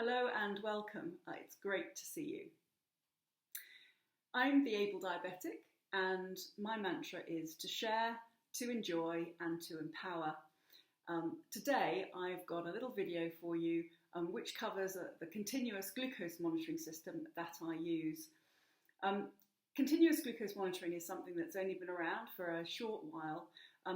Hello and welcome. It's great to see you. I'm the Able Diabetic, and my mantra is to share, to enjoy and to empower. Today I've got a little video for you which covers the continuous glucose monitoring system that I use. Continuous glucose monitoring is something that's only been around for a short while.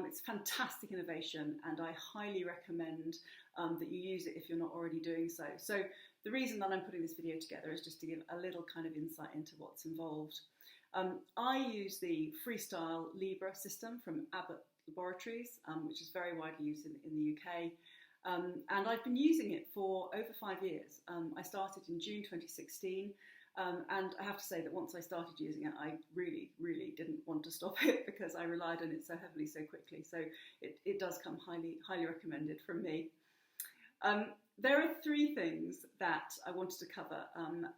It's fantastic innovation, and I highly recommend that you use it if you're not already doing so. So the reason that I'm putting this video together is just to give a little kind of insight into what's involved. I use the Freestyle Libre system from Abbott Laboratories, which is very widely used in the UK. And I've been using it for over 5 years. I started in June 2016. And I have to say that once I started using it, I really didn't want to stop it because I relied on it so heavily so quickly. So it does come highly recommended from me. There are 3 things that I wanted to cover.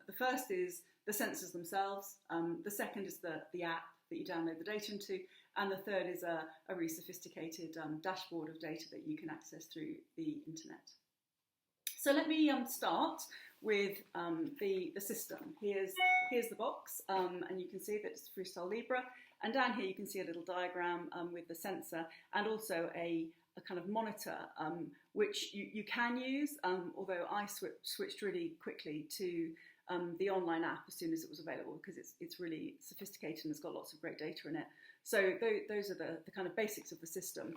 The first is the sensors themselves. The second is the app that you download the data into. And the third is a really sophisticated dashboard of data that you can access through the internet. So let me start with the system. Here's the box, and you can see that it's Freestyle Libre. And down here you can see a little diagram with the sensor and also a kind of monitor, which you can use, although I switched really quickly to the online app as soon as it was available because it's really sophisticated and it's got lots of great data in it. So those are the kind of basics of the system.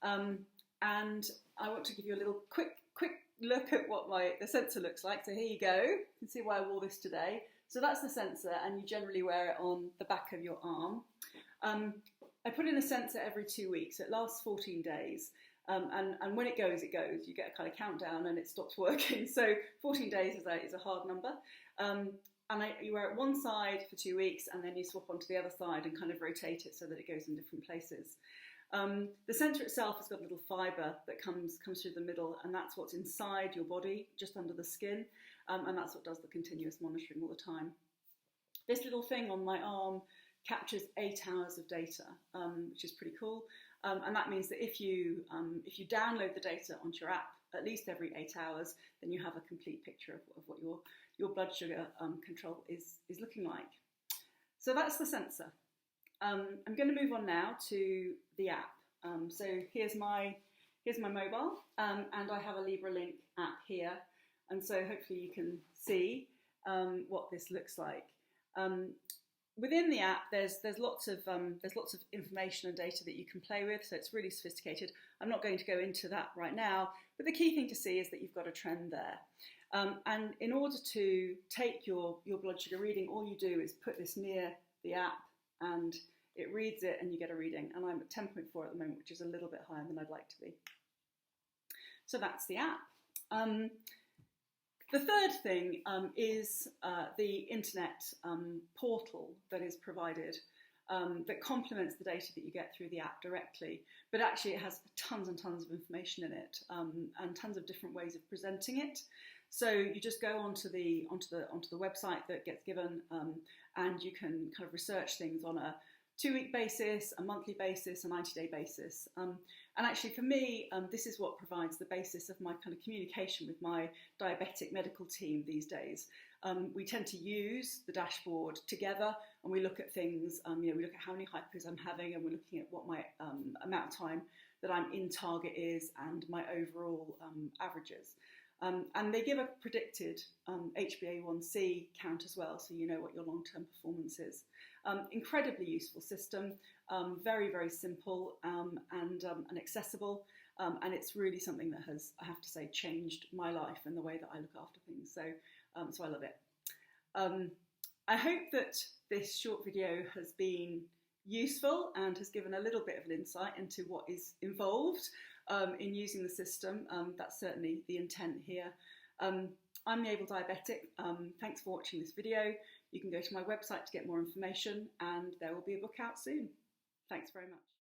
And I want to give you a little quick look at what the sensor looks like. So here you go. You can see why I wore this today. So that's the sensor, and you generally wear it on the back of your arm. I put in a sensor every 2 weeks. It lasts 14 days. And when it goes, it goes. You get a kind of countdown and it stops working. So 14 days is a hard number. And you wear it one side for 2 weeks, and then you swap onto the other side and kind of rotate it so that it goes in different places. The sensor itself has got a little fibre that comes through the middle, and that's what's inside your body, just under the skin, and that's what does the continuous monitoring all the time. This little thing on my arm captures 8 hours of data, which is pretty cool, and that means that if you download the data onto your app at least every 8 hours, then you have a complete picture of what your blood sugar control is looking like. So that's the sensor. I'm going to move on now to the app. So here's my mobile, and I have a Libre Link app here, and so hopefully you can see what this looks like. Within the app, there's lots of information and data that you can play with, so it's really sophisticated. I'm not going to go into that right now, but the key thing to see is that you've got a trend there. And in order to take your blood sugar reading, all you do is put this near the app, and it reads it and you get a reading. And I'm at 10.4 at the moment, which is a little bit higher than I'd like to be. So that's the app. The third thing is the internet portal that is provided that complements the data that you get through the app directly. But actually it has tons and tons of information in it, and tons of different ways of presenting it. So you just go onto the website that gets given, and you can kind of research things on a 2-week basis, a monthly basis, a 90-day basis. And actually for me, this is what provides the basis of my kind of communication with my diabetic medical team these days. We tend to use the dashboard together, and we look at things, we look at how many hypos I'm having, and we're looking at what my amount of time that I'm in target is, and my overall averages. And they give a predicted HbA1c count as well, so you know what your long-term performance is. Incredibly useful system, very simple and accessible, and it's really something that has, I have to say, changed my life and the way that I look after things. So I love it. I hope that this short video has been useful and has given a little bit of an insight into what is involved in using the system. That's certainly the intent here. I'm the Able Diabetic. Thanks for watching this video. You can go to my website to get more information, and there will be a book out soon. Thanks very much.